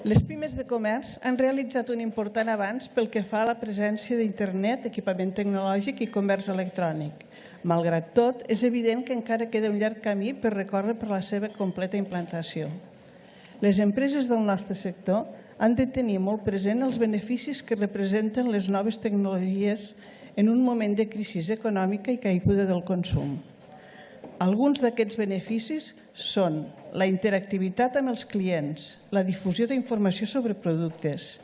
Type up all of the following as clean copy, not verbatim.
Les pimes de comerç han realitzat un important avanç pel que fa a la presència d'internet, equipament tecnològic i comerç electrònic. Malgrat tot, és evident que encara queda un llarg camí per recórrer per la seva completa implantació. Les empreses del nostre sector han de tenir molt present els beneficis que representen les noves tecnologies en un moment de crisi econòmica i caiguda del consum. Alguns d'aquests beneficis són la interactivitat amb els clients, la difusió d'informació sobre productes,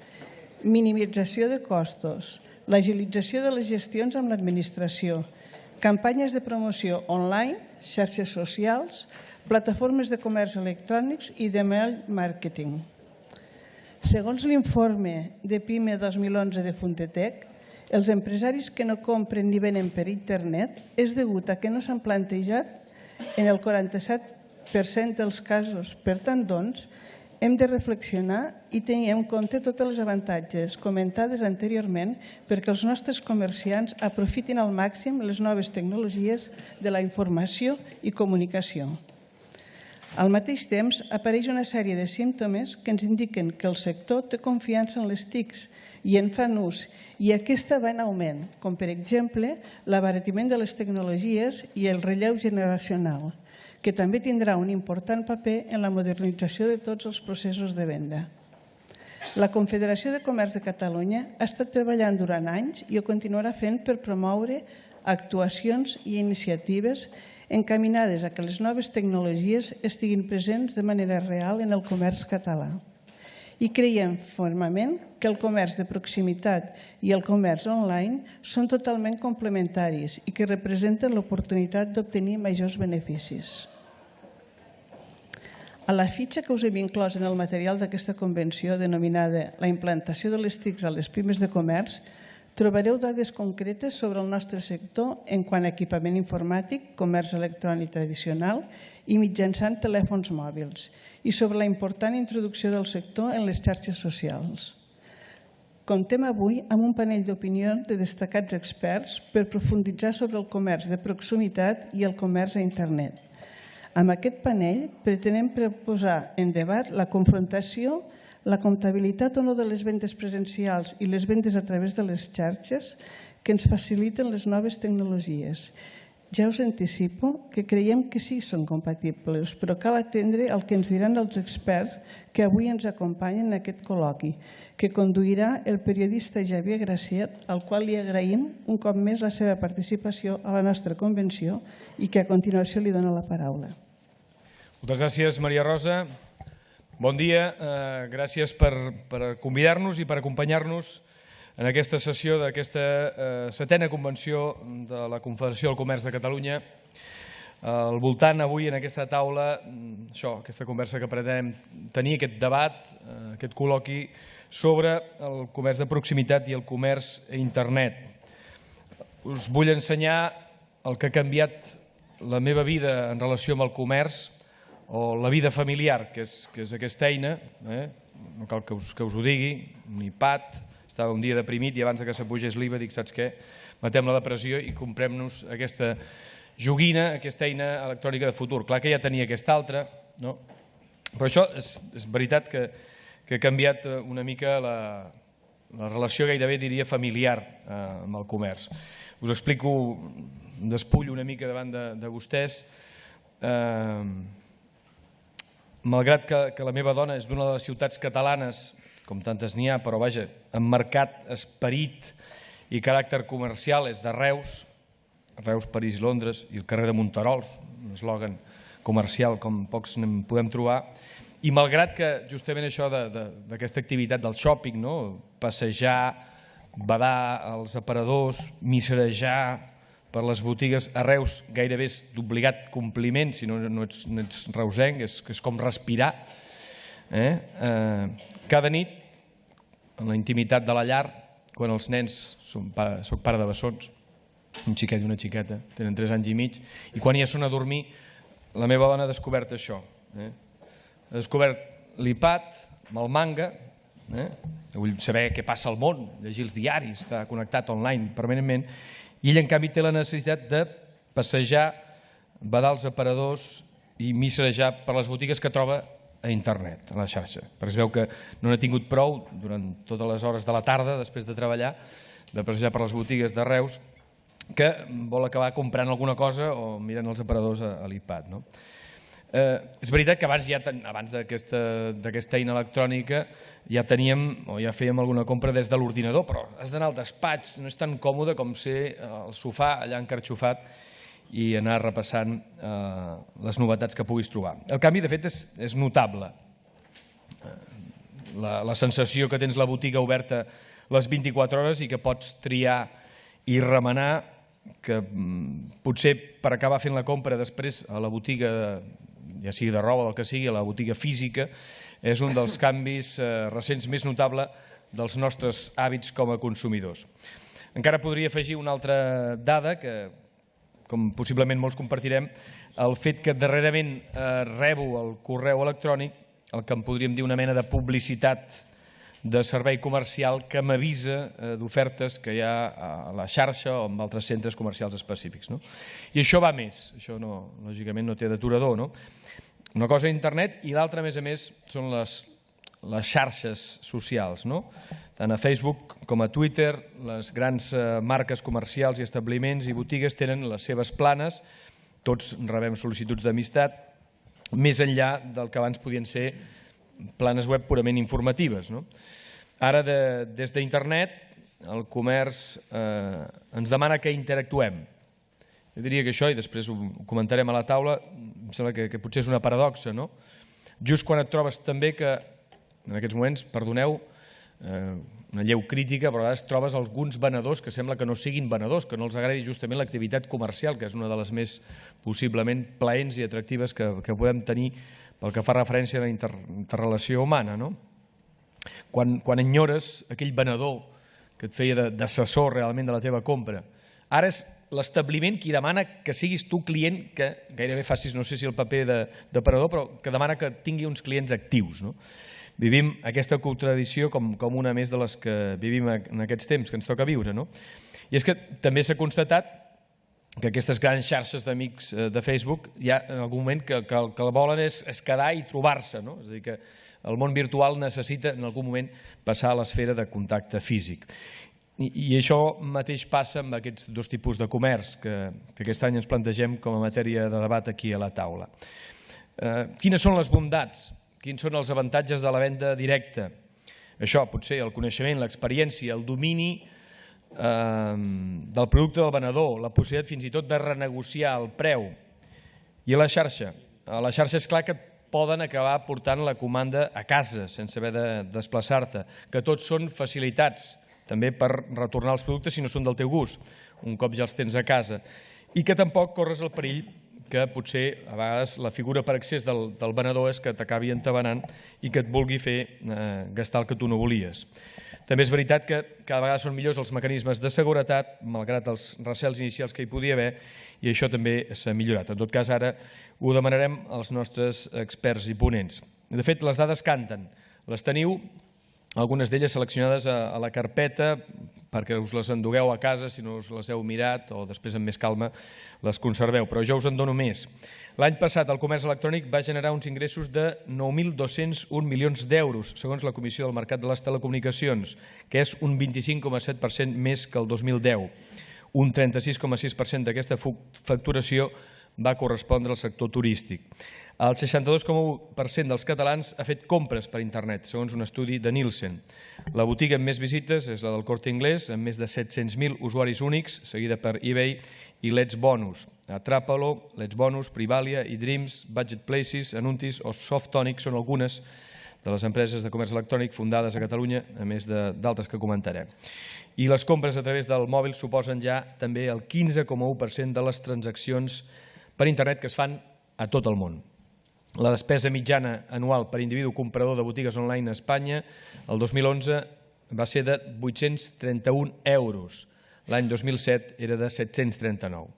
minimització de costos, l'agilització de les gestions amb l'administració, campanyes de promoció online, xarxes socials, plataformes de comerç electrònics i d'email marketing. Segons l'informe de PIME 2011 de Funtetec, els empresaris que no compren ni venen per internet és degut a que no s'han plantejat en el 47% dels casos. Per tant, doncs, hem de reflexionar i tenir en compte tots els avantatges comentades anteriorment perquè els nostres comerciants aprofitin al màxim les noves tecnologies de la informació i comunicació. Al mateix temps, apareix una sèrie de símptomes que ens indiquen que el sector té confiança en les TICs i en fan ús, i aquesta va en augment, com per exemple l'abaratiment de les tecnologies i el relleu generacional, que també tindrà un important paper en la modernització de tots els processos de venda. La Confederació de Comerç de Catalunya ha estat treballant durant anys i ho continuarà fent per promoure actuacions i iniciatives encaminades a que les noves tecnologies estiguin presents de manera real en el comerç català. I creiem fermament que el comerç de proximitat i el comerç online són totalment complementaris i que representen l'oportunitat d'obtenir majors beneficis. A la fitxa que us hem inclòs en el material d'aquesta convenció denominada la implantació de les TICs a les pimes de comerç, trobareu dades concretes sobre el nostre sector en quant a equipament informàtic, comerç electrònic tradicional i mitjançant telèfons mòbils i sobre la important introducció del sector en les xarxes socials. Comptem avui amb un panell d'opinió de destacats experts per profunditzar sobre el comerç de proximitat i el comerç a internet. Amb aquest panell pretenem posar en debat la confrontació, la comptabilitat o no de les vendes presencials i les vendes a través de les xarxes que ens faciliten les noves tecnologies. Ja us anticipo que creiem que sí són compatibles, però cal atendre el que ens diran els experts que avui ens acompanyen en aquest col·loqui, que conduirà el periodista Xavier Graciet, al qual li agraïm un cop més la seva participació a la nostra convenció i que a continuació li dono la paraula. Moltes gràcies, Maria Rosa. Bon dia, gràcies per convidar-nos i per acompanyar-nos en aquesta sessió d'aquesta setena convenció de la Confederació del Comerç de Catalunya. Al voltant avui en aquesta taula, aquesta conversa que pretenem tenir, aquest debat, aquest col·loqui sobre el comerç de proximitat i el comerç a internet. Us vull ensenyar el que ha canviat la meva vida en relació amb el comerç o la vida familiar, que és aquesta eina, no cal que us ho digui, un iPad. Estava un dia deprimit i abans que s'apugés l'IVA dic, saps què? Matem la depressió i comprem-nos aquesta joguina, aquesta eina electrònica de futur. Clar que ja tenia aquesta altra, no? Però això és veritat que ha canviat una mica la relació gairebé diria familiar amb el comerç. Us explico, despullo una mica davant de vostès. Malgrat que la meva dona és d'una de les ciutats catalanes, com tantes n'hi ha, però vaja, amb marcat esperit i caràcter comercial, és de Reus, Reus, París, Londres i el carrer de Monterols, un eslògan comercial com pocs en podem trobar, i malgrat que justament això d'aquesta activitat del shopping, passejar, badar els aparadors, misserejar per les botigues, a Reus gairebé és d'obligat compliment, si no ets reusenc, és com respirar. Cada nit, en la intimitat de la llar, quan els nens, soc pare de bessons, un xiquet i una xiqueta, tenen 3 anys i mig, i quan ja són a dormir, la meva dona ha descobert això. Ha descobert l'iPad, amb el manga, vull saber què passa al món, llegir els diaris, estar connectat online permanentment, i ella, en canvi, té la necessitat de passejar, badar els aparadors i misserejar per les botigues que troba a internet, a la xarxa, perquè es veu que no n'ha tingut prou durant totes les hores de la tarda, després de treballar, de passejar per les botigues de Reus, que vol acabar comprant alguna cosa o mirant els aparadors a l'iPad. És veritat que abans d'aquesta eina electrònica ja teníem o ja fèiem alguna compra des de l'ordinador, però has d'anar al despatx, no és tan còmode com ser al sofà allà encarxofat i anar repassant les novetats que puguis trobar. El canvi, de fet, és notable. La sensació que tens la botiga oberta les 24 hores i que pots triar i remenar, que potser per acabar fent la compra després a la botiga, ja sigui de roba o el que sigui, a la botiga física, és un dels canvis recents més notable dels nostres hàbits com a consumidors. Encara podria afegir una altra dada que, com possiblement molts compartirem, el fet que darrerament rebo el correu electrònic, el que en podríem dir una mena de publicitat de servei comercial que m'avisa d'ofertes que hi ha a la xarxa o en altres centres comercials específics. I això va més, això lògicament no té d'aturador. Una cosa és internet i l'altra, a més, són les xarxes socials. Tant a Facebook com a Twitter, les grans marques comercials i establiments i botigues tenen les seves planes, tots rebem sol·licituds d'amistat, més enllà del que abans podien ser planes web purament informatives. Ara, des d'internet, el comerç ens demana que interactuem. Jo diria que això, i després ho comentarem a la taula, em sembla que potser és una paradoxa. Just quan et trobes també que, en aquests moments, perdoneu, una lleu crítica, però a vegades trobes alguns venedors que sembla que no siguin venedors, que no els agradi justament l'activitat comercial, que és una de les més possiblement plaents i atractives que podem tenir pel que fa referència a la interrelació humana. Quan enyores aquell venedor que et feia d'assessor realment de la teva compra, ara és l'establiment qui demana que siguis tu client, que gairebé facis, no sé si el paper d'aparador, però que demana que tingui uns clients actius. Vivim aquesta contradicció com una més de les que vivim en aquests temps que ens toca viure. I és que també s'ha constatat que aquestes grans xarxes d'amics de Facebook ja en algun moment que el que volen és quedar i trobar-se. És a dir, que el món virtual necessita en algun moment passar a l'esfera de contacte físic. I això mateix passa amb aquests dos tipus de comerç que aquest any ens plantegem com a matèria de debat aquí a la taula. Quines són les bondats? Quins són els avantatges de la venda directa? Això, potser el coneixement, l'experiència, el domini del producte del venedor, la possibilitat fins i tot de renegociar el preu. I a la xarxa? A la xarxa és clar que poden acabar portant la comanda a casa sense haver de desplaçar-te, que tots són facilitats també per retornar els productes si no són del teu gust, un cop ja els tens a casa, i que tampoc corres el perill que potser a vegades la figura per excés del venedor és que t'acabi entabanant i que et vulgui fer gastar el que tu no volies. També és veritat que cada vegada són millors els mecanismes de seguretat, malgrat els recels inicials que hi podia haver, i això també s'ha millorat. En tot cas, ara ho demanarem als nostres experts i ponents. De fet, les dades canten. Les teniu, algunes d'elles seleccionades a la carpeta perquè us les endugueu a casa si no us les heu mirat o després amb més calma les conserveu, però jo us en dono més. L'any passat el comerç electrònic va generar uns ingressos de 9.201 milions d'euros, segons la Comissió del Mercat de les Telecomunicacions, que és un 25,7% més que el 2010. Un 36,6% d'aquesta facturació va correspondre al sector turístic. El 62,1% dels catalans ha fet compres per internet, segons un estudi de Nielsen. La botiga amb més visites és la del Corte Inglés, amb més de 700.000 usuaris únics, seguida per eBay i Let's Bonus. Atrapalo, Let's Bonus, Privalia, eDreams, Budget Places, Anuntis o Softonic són algunes de les empreses de comerç electrònic fundades a Catalunya, a més d'altres que comentarem. I les compres a través del mòbil suposen ja també el 15,1% de les transaccions per internet que es fan a tot el món. La despesa mitjana anual per individu comprador de botigues online a Espanya el 2011 va ser de 831 euros. L'any 2007 era de 739.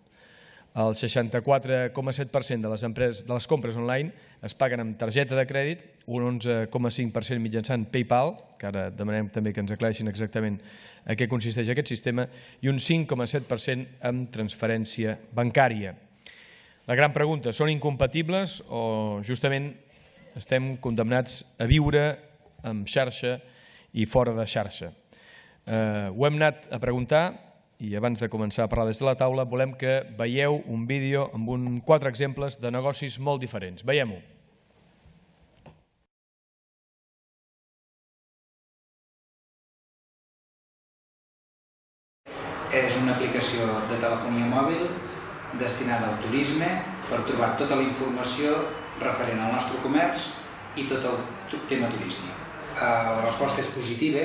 El 64,7% de les compres online es paguen amb targeta de crèdit, un 11,5% mitjançant PayPal, que ara demanem també que ens aclareixin exactament a què consisteix aquest sistema, i un 5,7% amb transferència bancària. La gran pregunta, són incompatibles o justament estem condemnats a viure en xarxa i fora de xarxa. Ho hem anat a preguntar i abans de començar a parlar des de la taula volem que veieu un vídeo amb 4 exemples de negocis molt diferents. Veiem-ho. És una aplicació de telefonia mòbil destinada al turisme per trobar tota la informació referent al nostre comerç i tot el tema turístic. La resposta és positiva,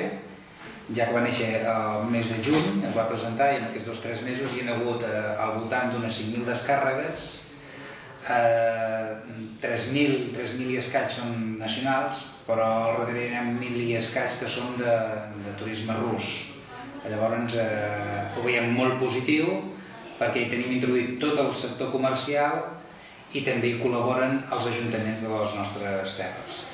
ja que va néixer el mes de juny, es va presentar i en aquests 2 o 3 mesos hi ha hagut al voltant d'unes 5.000 descàrregues, 3.000 i escaig són nacionals, però al darrere hi ha 1.000 i escaig que són de turisme rus. Llavors ho veiem molt positiu perquè hi tenim introduït tot el sector comercial i també hi col·laboren els ajuntaments de les nostres terres.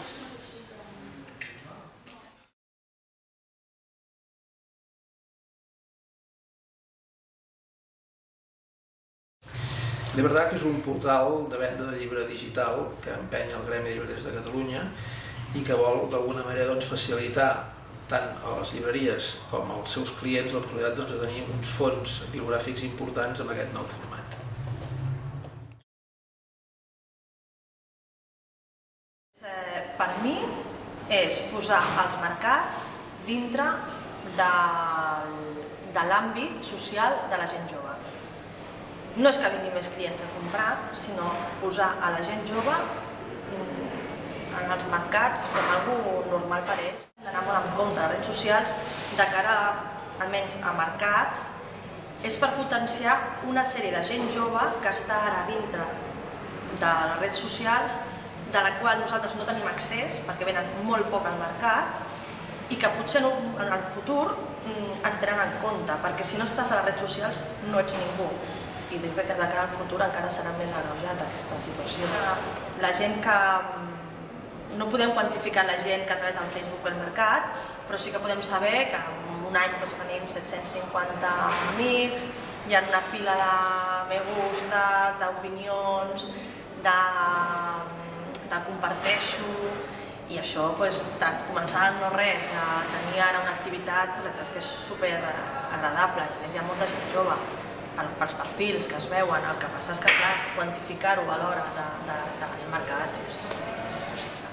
De verdad que és un portal de venda de llibre digital que empeny el Gremi de Llibreters de Catalunya i que vol d'alguna manera facilitar tant a les llibreries com als seus clients la possibilitat de tenir uns fons bibliogràfics importants amb aquest nou format. Per mi és posar els mercats dintre de l'àmbit social de la gent jove. No és que vinguin més clients a comprar, sinó posar a la gent jove en els mercats com algú normal per ells. D'anar molt en compte de les redes socials de cara, almenys a mercats, és per potenciar una sèrie de gent jove que està ara dintre de les redes socials, de la qual nosaltres no tenim accés perquè venen molt poc al mercat i que potser en el futur ens tenen en compte, perquè si no estàs a les redes socials no ets ningú. I crec que de cara al futur encara serà més agreujat aquesta situació. La gent que... No podem quantificar la gent que a través del Facebook ve al mercat, però sí que podem saber que en un any tenim 750 amics, hi ha una pila de me gustes, d'opinions, de comparteixo, i això, començar no res a tenir ara una activitat que és superagradable. Hi ha molta gent jove, pels perfils que es veuen, el que passa és que quantificar-ho a l'hora del mercat és impossible.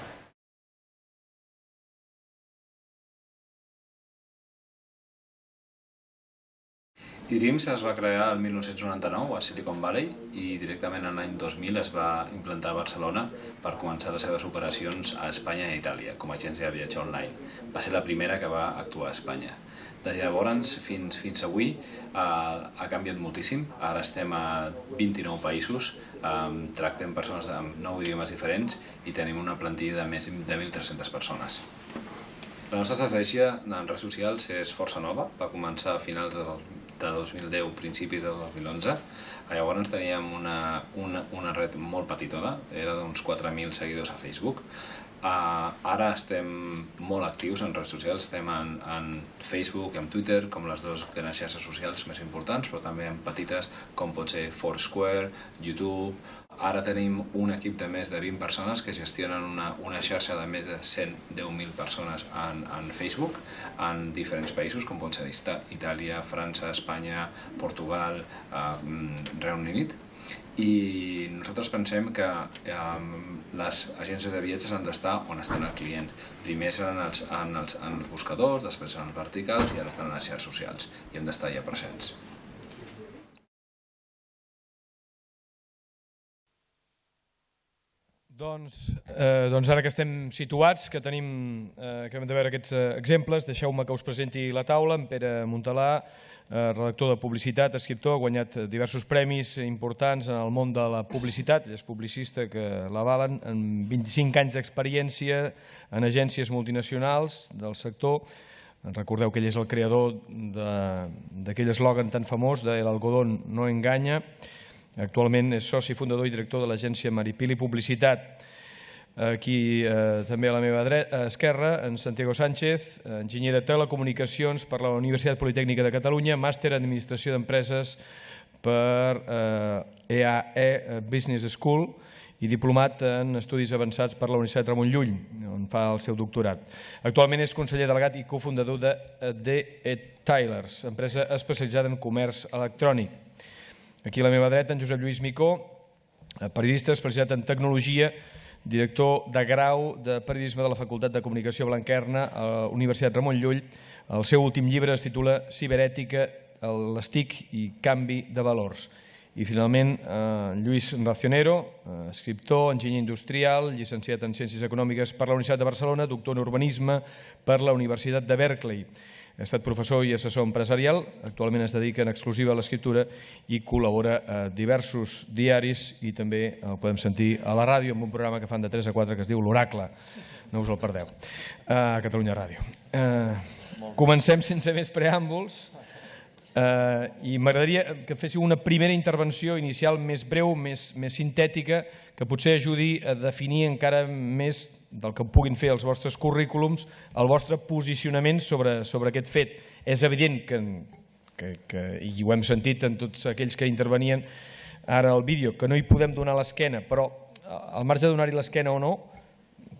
eDreams es va crear el 1999 a Silicon Valley i directament en l'any 2000 es va implantar a Barcelona per començar les seves operacions a Espanya i a Itàlia com a agència de viatge online. Va ser la primera que va actuar a Espanya. Des de llavors fins avui ha canviat moltíssim. Ara estem a 29 països, tractem persones amb 9 idiomes diferents i tenim una plantilla de més de 1.300 persones. La nostra estratègia en redes socials és força nova, va començar a finals de 2010, principis del 2011. Llavors teníem una red molt petitona, era d'uns 4.000 seguidors a Facebook. Ara estem molt actius en redes socials, estem en Facebook, en Twitter, com les dues grans xarxes socials més importants, però també en petites com pot ser Foursquare, YouTube. Ara tenim un equip de més de 20 persones que gestionen una xarxa de més de 110.000 persones en Facebook en diferents països, com pot ser Itàlia, França, Espanya, Portugal, Regne Unit. I nosaltres pensem que les agències de viatges han d'estar on estan els clients. Primer seran en els buscadors, després seran els verticals i ara estan en les xarxes socials i hem d'estar allà presents. Doncs ara que estem situats, que hem de veure aquests exemples, deixeu-me que us presenti la taula. En Pere Montalà, redactor de publicitat, escriptor, ha guanyat diversos premis importants en el món de la publicitat, ell és publicista que l'avalen, amb 25 anys d'experiència en agències multinacionals del sector. Recordeu que ell és el creador d'aquell eslògan tan famós de "El algodón no engaña". Actualment és soci fundador i director de l'agència Maripili Publicitat. Aquí també a la meva esquerra, en Santiago Sánchez, enginyer de telecomunicacions per la Universitat Politècnica de Catalunya, màster en administració d'empreses per EAE Business School i diplomat en Estudis Avançats per la Universitat Ramon Llull, on fa el seu doctorat. Actualment és conseller delegat i cofundador de The-Tailers, empresa especialitzada en comerç electrònic. Aquí a la meva dreta, en Josep Lluís Micó, periodista especialitzat en tecnologia, director de grau de periodisme de la Facultat de Comunicació Blanquerna a la Universitat Ramon Llull. El seu últim llibre es titula Ciberètica, les TIC i canvi de valors. I finalment, Lluís Racionero, escriptor, enginyer industrial, llicenciat en Ciències Econòmiques per la Universitat de Barcelona, doctor en urbanisme per la Universitat de Berkeley. Ha estat professor i assessor empresarial, actualment es dedica en exclusiva a l'escriptura i col·labora a diversos diaris i també el podem sentir a la ràdio amb un programa que fan de 3 a 4 que es diu L'Oracle, no us el perdeu, a Catalunya Ràdio. Comencem sense més preàmbuls i m'agradaria que féssiu una primera intervenció inicial més breu, més sintètica, que potser ajudi a definir encara més del que puguin fer els vostres currículums, el vostre posicionament sobre aquest fet. És evident i ho hem sentit en tots aquells que intervenien ara al vídeo, que no hi podem donar l'esquena, però al marge de donar-hi l'esquena o no,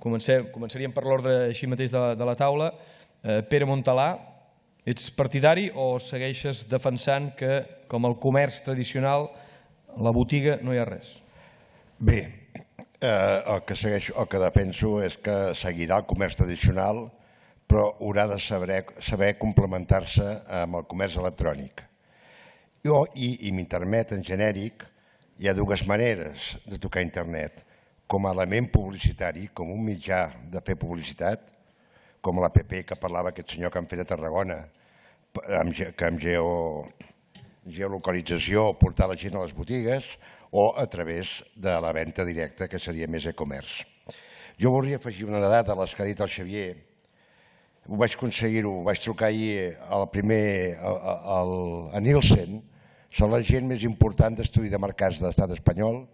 començaríem per l'ordre així mateix de la taula. Pere Montalà, ets partidari o segueixes defensant que, com el comerç tradicional, a la botiga no hi ha res? Bé, el que defenso és que seguirà el comerç tradicional, però haurà de saber complementar-se amb el comerç electrònic. I amb internet en genèric hi ha dues maneres de tocar internet, com a element publicitari, com un mitjà de fer publicitat, com l'APP que parlava aquest senyor que han fet a Tarragona, que amb geolocalització portar la gent a les botigues, o a través de la venda directa, que seria més e-commerce. Jo volia afegir una dada a les que ha dit el Xavier. Ho vaig aconseguir-ho, vaig trucar ahir a Nielsen, són la gent més important d'estudi de mercats de l'estat espanyol,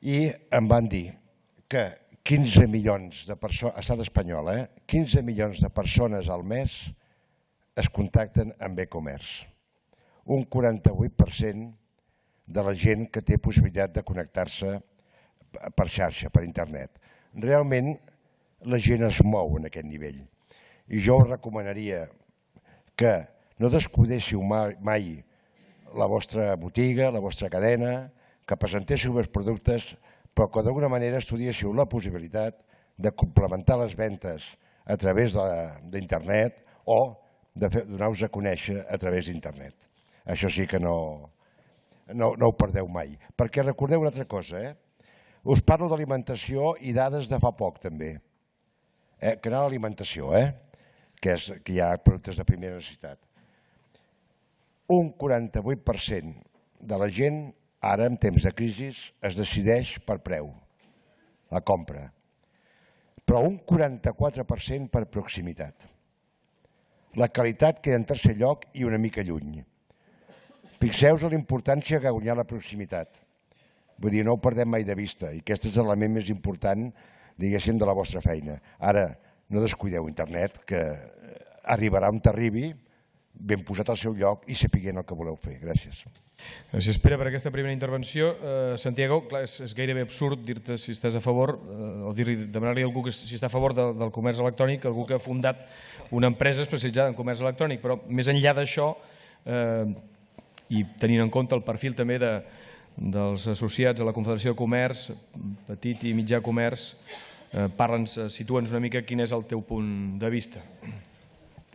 i em van dir que 15 milions de persones, a l'estat espanyol, 15 milions de persones al mes es contacten amb e-commerce. Un 48% de la gent que té possibilitat de connectar-se per xarxa, per internet. Realment la gent es mou en aquest nivell. I jo us recomanaria que no descuidéssiu mai la vostra botiga, la vostra cadena, que presentéssiu els productes, però que d'alguna manera estudiéssiu la possibilitat de complementar les ventes a través d'internet o de donar-vos a conèixer a través d'internet. Això sí que no ho perdeu mai. Perquè recordeu una altra cosa, us parlo d'alimentació i dades de fa poc també. Que era l'alimentació, que hi ha productes de primera necessitat. Un 48% de la gent, ara en temps de crisi, es decideix per preu, la compra. Però un 44% per proximitat. La qualitat queda en tercer lloc i una mica lluny. Fixeu-vos la importància que ha guanyat la proximitat. Vull dir, no ho perdem mai de vista i aquest és l'element més important, diguéssim, de la vostra feina. Ara, no descuideu internet, que arribarà on t'arribi, ben posat al seu lloc i sapiguent el que voleu fer. Gràcies. Gràcies, Pere, per aquesta primera intervenció. Santiago, és gairebé absurd dir-te si estàs a favor o demanar-li a algú si està a favor del comerç electrònic, algú que ha fundat una empresa especialitzada en comerç electrònic, però més enllà d'això, i tenint en compte el perfil també dels associats a la Confederació de Comerç, petit i mitjà comerç, situa'ns una mica quin és el teu punt de vista.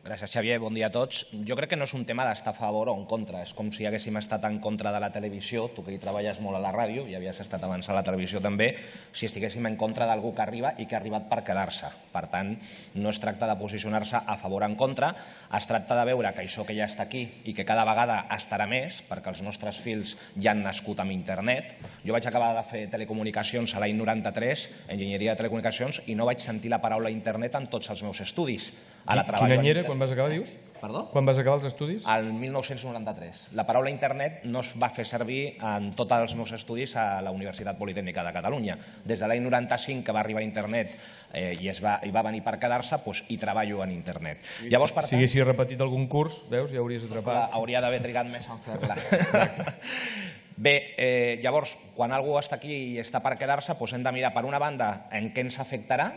Gràcies, Xavier. Bon dia a tots. Jo crec que no és un tema d'estar a favor o en contra. És com si haguéssim estat en contra de la televisió, tu que hi treballes molt a la ràdio i havies estat abans a la televisió també, si estiguéssim en contra d'algú que arriba i que ha arribat per quedar-se. Per tant, no es tracta de posicionar-se a favor o en contra, es tracta de veure que això que ja està aquí i que cada vegada estarà més, perquè els nostres fills ja han nascut amb internet. Jo vaig acabar de fer telecomunicacions a l'any 93, enginyeria de telecomunicacions, i no vaig sentir la paraula internet en tots els meus estudis. Quin any era quan vas acabar, dius? Perdó? Quan vas acabar els estudis? El 1993. La paraula internet no es va fer servir en tots els meus estudis a la Universitat Politècnica de Catalunya. Des de l'any 95 que va arribar internet i va venir per quedar-se, hi treballo en internet. Si haguessis repetit algun curs, veus, ja hauries atrapat. Hauria d'haver trigat més en fer-la. Bé, llavors, quan algú està aquí i està per quedar-se, hem de mirar, per una banda, en què ens afectarà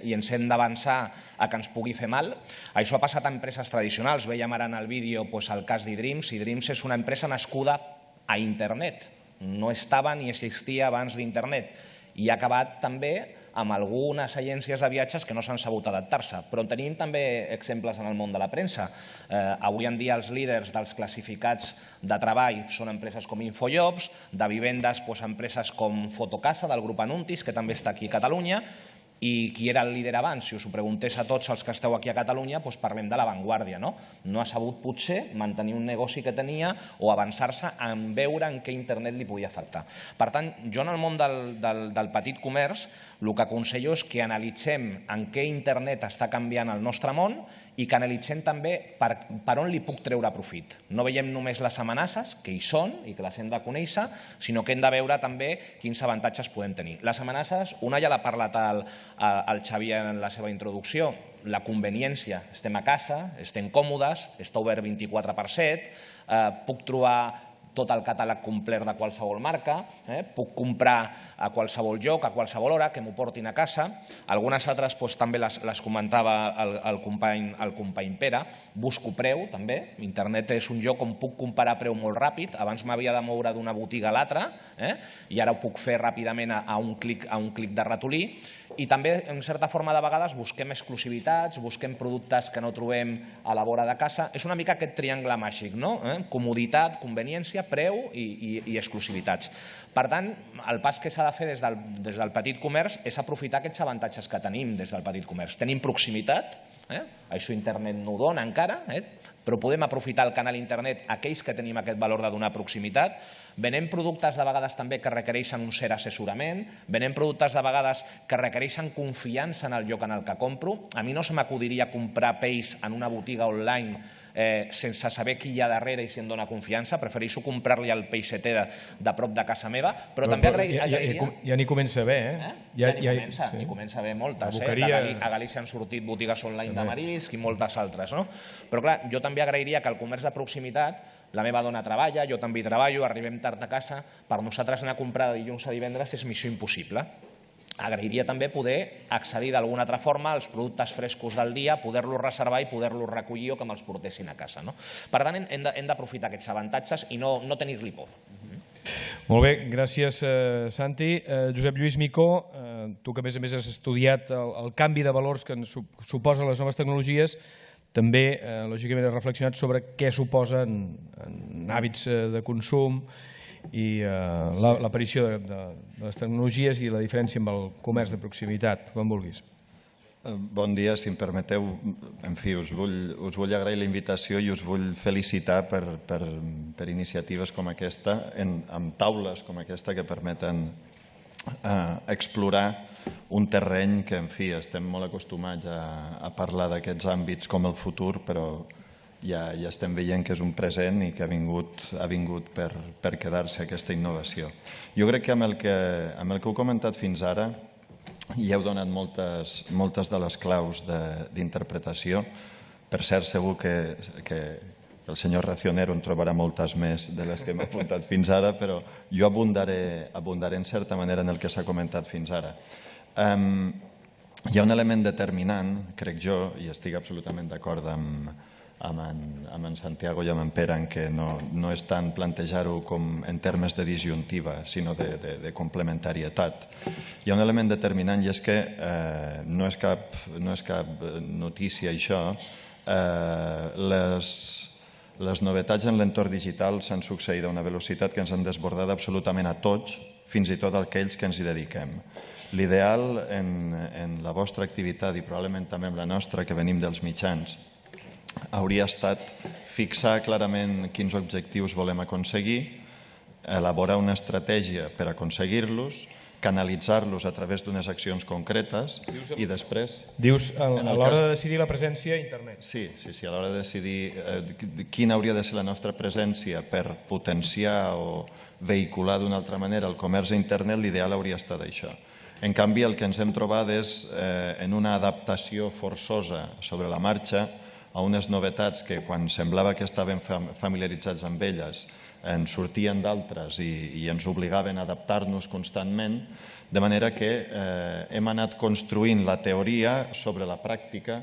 i ens hem d'avançar a que ens pugui fer mal. Això ha passat a empreses tradicionals. Veiem ara en el vídeo el cas d'eDreams. eDreams és una empresa nascuda a internet. No estava ni existia abans d'internet. I ha acabat també amb algunes agències de viatges que no s'han sabut adaptar-se. Però tenim també exemples en el món de la premsa. Avui en dia els líders dels classificats de treball són empreses com Infojobs, de vivendes empreses com Fotocasa, del grup Anuntis, que també està aquí a Catalunya, i qui era el líder abans? Si us ho preguntés a tots els que esteu aquí a Catalunya, parlem de l'avantguàrdia. No ha sabut potser mantenir un negoci que tenia o avançar-se en veure en què internet li podia afectar. Per tant, jo en el món del petit comerç el que aconsello és que analitzem en què internet està canviant el nostre món i que analitzem també per on li puc treure profit. No veiem només les amenaces, que hi són i que les hem de conèixer, sinó que hem de veure també quins avantatges podem tenir. Les amenaces, una ja l'ha parlat el Xavier en la seva introducció, la conveniència. Estem a casa, estem còmodes, està obert 24/7, puc trobar tot el catàleg complet de qualsevol marca, puc comprar a qualsevol lloc, a qualsevol hora, que m'ho portin a casa. Algunes altres també les comentava el company Pere. Busco preu, també. Internet és un lloc on puc comparar preu molt ràpid. Abans m'havia de moure d'una botiga a l'altra i ara ho puc fer ràpidament a un clic de ratolí. I també, en certa forma, de vegades busquem exclusivitats, busquem productes que no trobem a la vora de casa. És una mica aquest triangle màgic, no? Comoditat, conveniència, preu i exclusivitats. Per tant, el pas que s'ha de fer des del petit comerç és aprofitar aquests avantatges que tenim des del petit comerç. Tenim proximitat, això internet no ho dona encara, però podem aprofitar el canal internet aquells que tenim aquest valor de donar proximitat. Venem productes de vegades també que requereixen un cert assessorament, venem productes de vegades que requereixen confiança en el lloc en el que compro. A mi no se m'acudiria comprar peix en una botiga online sense saber qui hi ha darrere i si em dona confiança. Prefereixo comprar-li el peixeter de prop de casa meva, però també agrairia... Ja n'hi comença a haver, N'hi comença a haver moltes. A Galícia han sortit botigues online de marisc i moltes altres. Però clar, jo també agrairia que el comerç de proximitat, la meva dona treballa, jo també hi treballo, arribem tard a casa, per nosaltres anar a comprar de dilluns a divendres és missió impossible. Agrairia també poder accedir d'alguna altra forma als productes frescos del dia, poder-los reservar i poder-los recollir o que me'ls portessin a casa. Per tant, hem d'aprofitar aquests avantatges i no tenir-li por. Molt bé, gràcies, Santi. Josep Lluís Micó, tu que a més has estudiat el canvi de valors que suposen les noves tecnologies, també, lògicament, has reflexionat sobre què suposen en hàbits de consum i l'aparició de les tecnologies i la diferència amb el comerç de proximitat, quan vulguis. Bon dia, si em permeteu. En fi, us vull agrair la invitació i us vull felicitar per iniciatives com aquesta, amb taules com aquesta que permeten explorar un terreny que, en fi, estem molt acostumats a parlar d'aquests àmbits com el futur, però ja estem veient que és un present i que ha vingut per quedar-se aquesta innovació. Jo crec que amb el que heu comentat fins ara hi heu donat moltes de les claus d'interpretació. Per cert, segur que el senyor Racionero en trobarà moltes més de les que m'ha apuntat fins ara, però jo abundaré en certa manera en el que s'ha comentat fins ara. Hi ha un element determinant, crec jo, i estic absolutament d'acord amb en Santiago i amb en Pere, en què no és tant plantejar-ho com en termes de disjuntiva, sinó de complementarietat. Hi ha un element determinant i és que no és cap notícia això. Les novetats en l'entorn digital s'han succeït a una velocitat que ens han desbordat absolutament a tots, fins i tot aquells que ens hi dediquem. L'ideal en la vostra activitat i probablement també en la nostra, que venim dels mitjans, hauria estat fixar clarament quins objectius volem aconseguir, elaborar una estratègia per aconseguir-los, canalitzar-los a través d'unes accions concretes i després... Dius a l'hora de decidir la presència a internet. Sí, a l'hora de decidir quina hauria de ser la nostra presència per potenciar o vehicular d'una altra manera el comerç a internet, l'ideal hauria estat això. En canvi, el que ens hem trobat és en una adaptació forçosa sobre la marxa a unes novetats que quan semblava que estaven familiaritzats amb elles en sortien d'altres i ens obligaven a adaptar-nos constantment, de manera que hem anat construint la teoria sobre la pràctica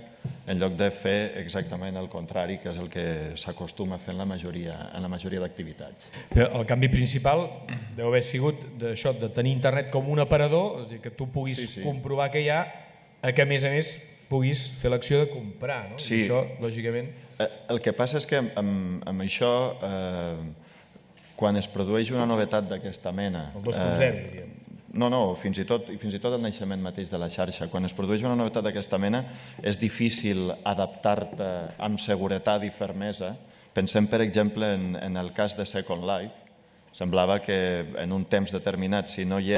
en lloc de fer exactament el contrari, que és el que s'acostuma a fer en la majoria d'activitats. El canvi principal deu haver sigut d'això, de tenir internet com un aparador, és a dir, que tu puguis comprovar què hi ha, que a més puguis fer l'acció de comprar, no? I això, lògicament... El que passa és que amb això, quan es produeix una novetat d'aquesta mena... El 2.0, diríem. No, fins i tot el naixement mateix de la xarxa. Quan es produeix una novetat d'aquesta mena és difícil adaptar-te amb seguretat i fermesa. Pensem, per exemple, en el cas de Second Life. Semblava que en un temps determinat, si no hi